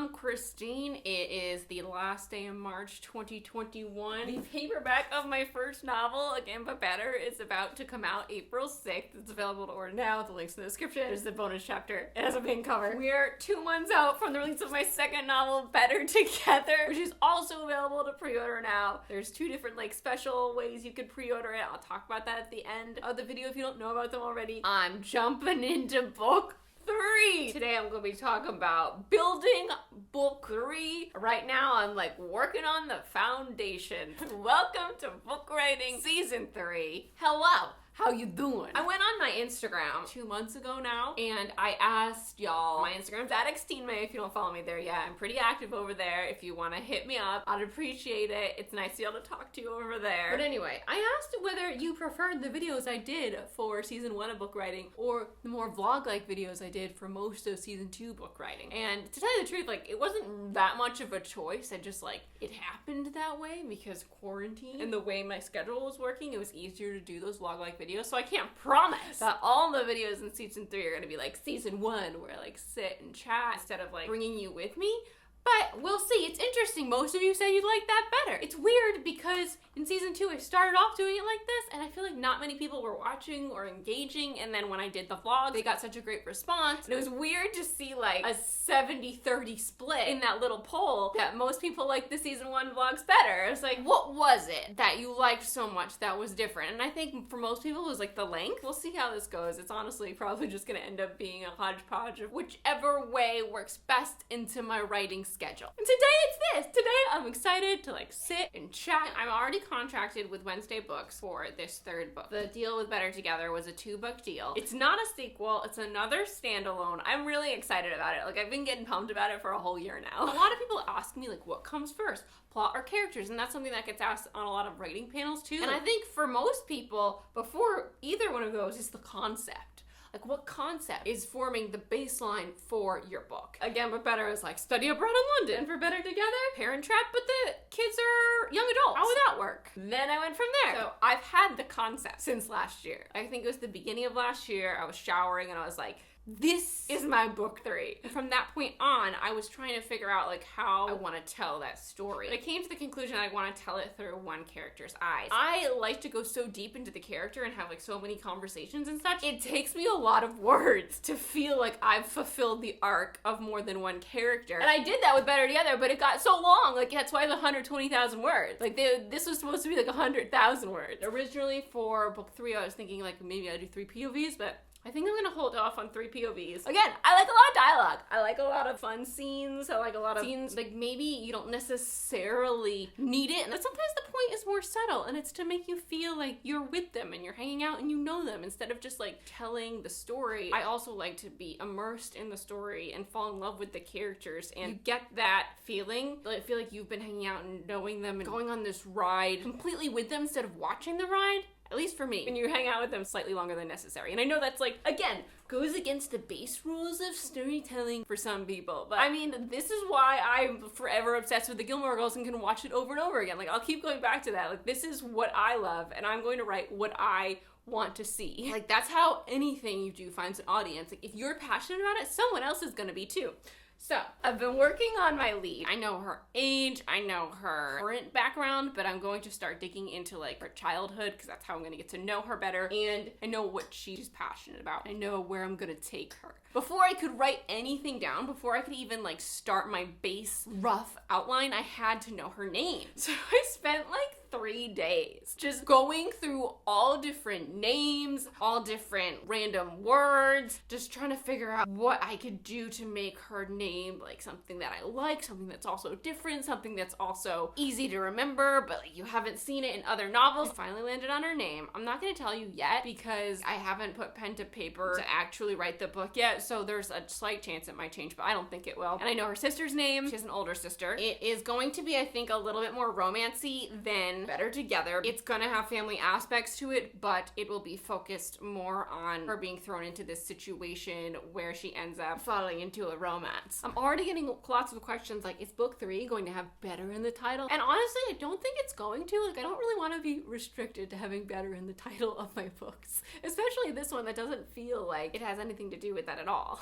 I'm Christine. It is the last day of March 2021. The paperback of my first novel, Again But Better, is about to come out April 6th. It's available to order now. The link's in the description. There's the bonus chapter. It has a pink cover. We're 2 months out from the release of my second novel, Better Together, which is also available to pre-order now. There's 2 different special ways you could pre-order it. I'll talk about that at the end of the video if you don't know about them already. I'm jumping into book 3. Today I'm going to be talking about building book 3. Right now I'm working on the foundation. Welcome to book writing season 3. Hello. How you doing? I went on my Instagram 2 months ago now, and I asked y'all, my Instagram's @xteenmay if you don't follow me there yet. I'm pretty active over there. If you want to hit me up, I'd appreciate it. It's nice to be able to talk to you over there. But anyway, I asked whether you preferred the videos I did for season 1 of book writing or the more vlog-like videos I did for most of season 2 book writing. And to tell you the truth, it wasn't that much of a choice. I just it happened that way because quarantine and the way my schedule was working, it was easier to do those vlog-like videos. So I can't promise that all the videos in season 3 are gonna be like season 1 where I sit and chat instead of bringing you with me. But we'll see. It's interesting. Most of you said you'd like that better. It's weird because in season 2 I started off doing it like this and I feel like not many people were watching or engaging, and then when I did the vlog they got such a great response. And it was weird to see a 70-30 split in that little poll that most people like the season 1 vlogs better. It's what was it that you liked so much that was different? And I think for most people it was the length. We'll see how this goes. It's honestly probably just gonna end up being a hodgepodge of whichever way works best into my writing schedule. And today it's this. Today I'm excited to sit and chat. I'm already contracted with Wednesday Books for this 3rd book. The deal with Better Together was a 2-book deal. It's not a sequel, it's another standalone. I'm really excited about it. I've been getting pumped about it for a whole year now. A lot of people ask me what comes first, plot or characters, and that's something that gets asked on a lot of writing panels too. And I think for most people, before either one of those is the concept. What concept is forming the baseline for your book? Again But Better is study abroad in London. And for Better Together, Parent Trap, but the kids are young adults. How would that work? Then I went from there. So I've had the concept since last year. I think it was the beginning of last year. I was showering and I was this is my book 3. And from that point on, I was trying to figure out how I want to tell that story. I came to the conclusion that I want to tell it through one character's eyes. I like to go so deep into the character and have so many conversations and such. It takes me a lot of words to feel like I've fulfilled the arc of more than one character. And I did that with Better Together, but it got so long. That's why the 120,000 words. This was supposed to be 100,000 words. Originally for book 3, I was thinking maybe I'd do 3 POVs, but I think I'm gonna hold off on 3 POVs. Again, I like a lot of dialogue. I like a lot of fun scenes. I like a lot of scenes maybe you don't necessarily need it. And sometimes the point is more subtle, and it's to make you feel you're with them and you're hanging out and you know them instead of just telling the story. I also like to be immersed in the story and fall in love with the characters, and you get that feeling. I feel like you've been hanging out and knowing them and going on this ride completely with them instead of watching the ride. At least for me, when you hang out with them slightly longer than necessary. And I know that's again, goes against the base rules of storytelling for some people. But this is why I'm forever obsessed with the Gilmore Girls and can watch it over and over again. I'll keep going back to that. This is what I love, and I'm going to write what I want to see. That's how anything you do finds an audience. If you're passionate about it, someone else is gonna be too. So, I've been working on my lead. I know her age, I know her current background, but I'm going to start digging into her childhood because that's how I'm going to get to know her better, and I know what she's passionate about. I know where I'm going to take her. Before I could write anything down, before I could even start my base rough outline, I had to know her name. So I spent 3 days just going through all different names, all different random words, just trying to figure out what I could do to make her name something that I like, something that's also different, something that's also easy to remember, but you haven't seen it in other novels. I finally landed on her name. I'm not going to tell you yet because I haven't put pen to paper to actually write the book yet, so there's a slight chance it might change, but I don't think it will. And I know her sister's name. She has an older sister. It is going to be, I think, a little bit more romancy than in Better Together. It's gonna have family aspects to it, but it will be focused more on her being thrown into this situation where she ends up falling into a romance. I'm already getting lots of questions like, is book 3 going to have better in the title? And honestly, I don't think it's going to. Like, I don't really want to be restricted to having better in the title of my books, especially this one that doesn't feel like it has anything to do with that at all.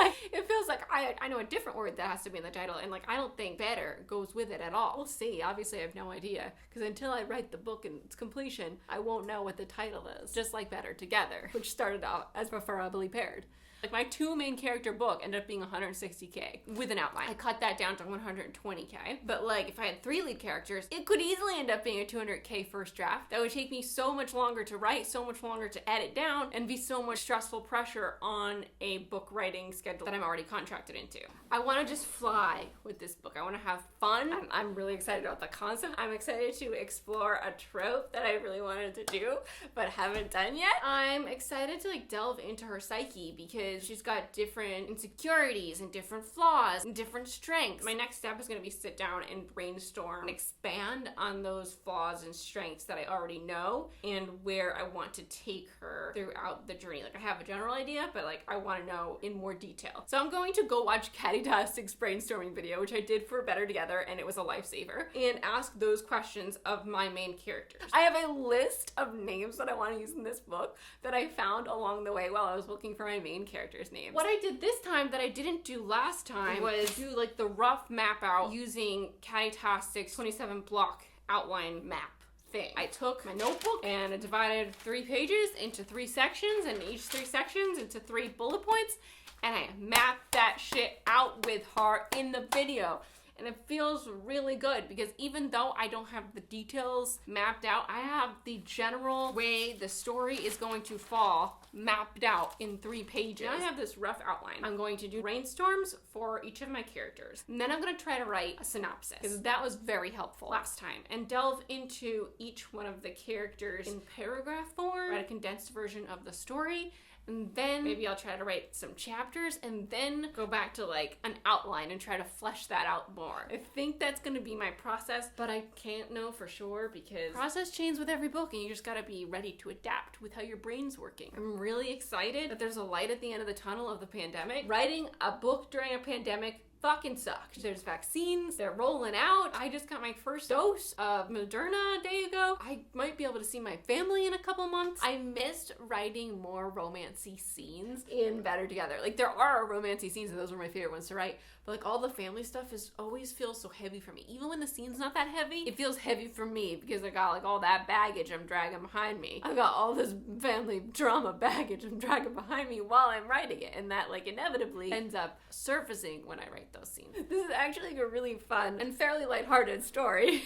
Like, it feels like I know a different word that has to be in the title, and like, I don't think better goes with it at all. We'll see. Obviously, I have no idea, because until I write the book in its completion, I won't know what the title is. Just like Better Together, which started out as Preferably Paired. Like, my 2 main character book ended up being 160K with an outline. I cut that down to 120K. But like, if I had 3 lead characters, it could easily end up being a 200K first draft. That would take me so much longer to write, so much longer to edit down, and be so much stressful pressure on a book writing schedule that I'm already contracted into. I want to just fly with this book. I want to have fun. I'm really excited about the concept. I'm excited to explore a trope that I really wanted to do, but haven't done yet. I'm excited to like delve into her psyche, because she's got different insecurities and different flaws and different strengths. My next step is going to be sit down and brainstorm and expand on those flaws and strengths that I already know and where I want to take her throughout the journey. Like, I have a general idea, but like, I want to know in more detail. So I'm going to go watch Caddy Tastic's brainstorming video, which I did for Better Together, and it was a lifesaver, and ask those questions of my main characters. I have a list of names that I want to use in this book that I found along the way while I was looking for my main character's name. What I did this time that I didn't do last time was do like the rough map out using Caddy Tastic's 27 block outline map thing. I took my notebook and I divided 3 pages into 3 sections, and each 3 sections into 3 bullet points, and I mapped that shit out with her in the video. And it feels really good, because even though I don't have the details mapped out, I have the general way the story is going to fall mapped out in 3 pages. Now I have this rough outline. I'm going to do brainstorms for each of my characters. And then I'm going to try to write a synopsis, because that was very helpful last time, and delve into each one of the characters in paragraph form, write a condensed version of the story, and then maybe I'll try to write some chapters, and then go back to like an outline and try to flesh that out more. I think that's gonna be my process, but I can't know for sure, because process changes with every book, and you just gotta be ready to adapt with how your brain's working. I'm really excited that there's a light at the end of the tunnel of the pandemic. Writing a book during a pandemic fucking sucks. There's vaccines, they're rolling out. I just got my first dose of Moderna a day ago. I might be able to see my family in a couple months. I missed writing more romancy scenes in Better Together. Like, there are romancy scenes, and those were my favorite ones to write, but like, all the family stuff always feels so heavy for me. Even when the scene's not that heavy, it feels heavy for me, because I got like all that baggage I'm dragging behind me. I've got all this family drama baggage I'm dragging behind me while I'm writing it, and that like inevitably ends up surfacing when I write those scenes. This is actually a really fun and fairly lighthearted story,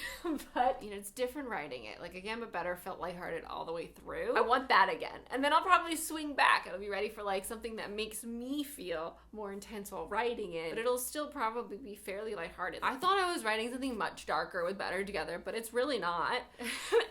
but you know, it's different writing it. Like, Again But Better felt lighthearted all the way through. I want that again, and then I'll probably swing back. I'll be ready for like something that makes me feel more intense while writing it, but it'll still probably be fairly lighthearted. I thought I was writing something much darker with Better Together, but it's really not.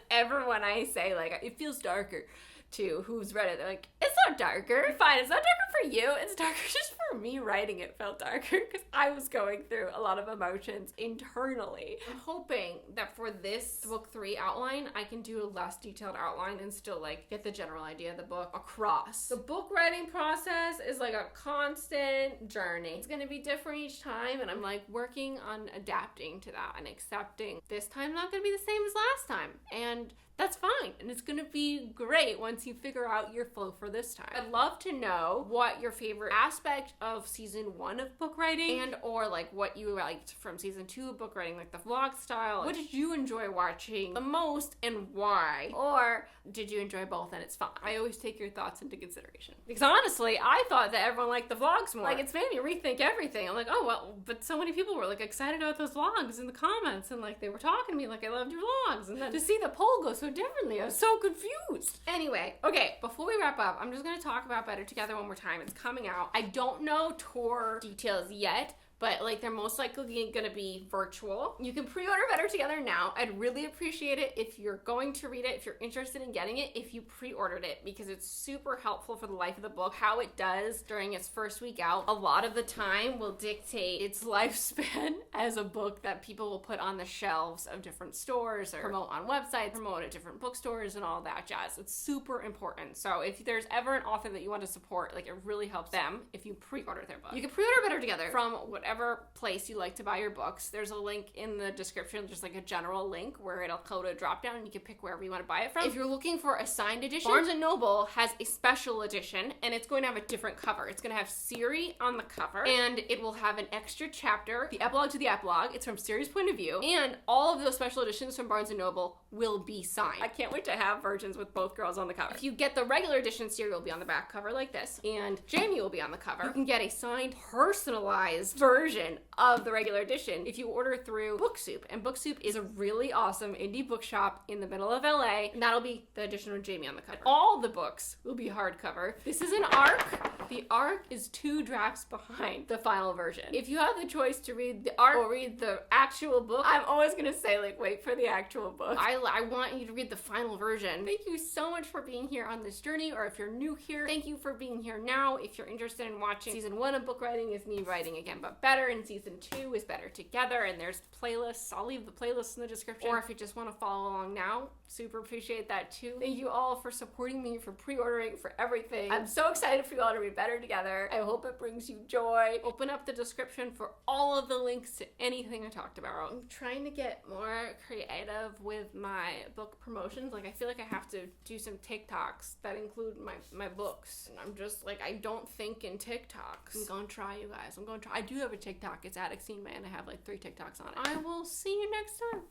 Everyone I say like it feels darker to who's read it, they're like, it's not darker. Fine, it's not darker for you. It's darker just for me. Writing it felt darker because I was going through a lot of emotions internally. I'm hoping that for this book 3 outline, I can do a less detailed outline and still like get the general idea of the book across. The book writing process is like a constant journey. It's gonna be different each time, and I'm like working on adapting to that and accepting this time's not gonna be the same as last time. And that's fine, and it's gonna be great once you figure out your flow for this time. I'd love to know what your favorite aspect of season 1 of book writing, and or like what you liked from season 2 of book writing, like the vlog style. What did you enjoy watching the most, and why? Or did you enjoy both and it's fine? I always take your thoughts into consideration, because honestly, I thought that everyone liked the vlogs more. Like, it's made me rethink everything. I'm like, oh well, but so many people were like excited about those vlogs in the comments, and like they were talking to me like I loved your vlogs, and then to see the poll go so differently, I was so confused. Anyway, okay, before we wrap up, I'm just gonna talk about Better Together one more time. It's coming out. I don't know tour details yet, but like they're most likely going to be virtual. You can pre-order Better Together now. I'd really appreciate it if you're going to read it, if you're interested in getting it, if you pre-ordered it, because it's super helpful for the life of the book. How it does during its first week out, a lot of the time will dictate its lifespan as a book that people will put on the shelves of different stores or promote on websites, promote at different bookstores and all that jazz. It's super important. So if there's ever an author that you want to support, like it really helps them if you pre-order their book. You can pre-order Better Together from whatever place you like to buy your books. There's a link in the description, just like a general link where it'll go to a drop down and you can pick wherever you want to buy it from. If you're looking for a signed edition, Barnes & Noble has a special edition and it's going to have a different cover. It's going to have Siri on the cover and it will have an extra chapter, the epilogue to the epilogue. It's from Siri's point of view, and all of those special editions from Barnes & Noble will be signed. I can't wait to have versions with both girls on the cover. If you get the regular edition, Siri will be on the back cover like this, and Jamie will be on the cover. You can get a signed, personalized version of the regular edition if you order through BookSoup. And BookSoup is a really awesome indie bookshop in the middle of LA, and that'll be the edition with Jamie on the cover. All the books will be hardcover. This is an ARC. The ARC is 2 drafts behind the final version. If you have the choice to read the ARC or read the actual book, I'm always gonna say, like, wait for the actual book. I want you to read the final version. Thank you so much for being here on this journey, or if you're new here, thank you for being here now. If you're interested in watching season 1 of book writing is me writing again but better, and season 2 is Better Together, and there's playlists. I'll leave the playlists in the description. Or if you just want to follow along now, super appreciate that too. Thank you all for supporting me, for pre-ordering, for everything. I'm so excited for you all to read Better Together. I hope it brings you joy. Open up the description for all of the links to anything I talked about. I'm trying to get more creative with my book promotions. Like, I feel like I have to do some TikToks that include my books. And I'm just like, I don't think in TikToks. I'm gonna try, you guys. I'm gonna try. I do have a TikTok. It's @XTeenMan. I have like 3 TikToks on it. I will see you next time.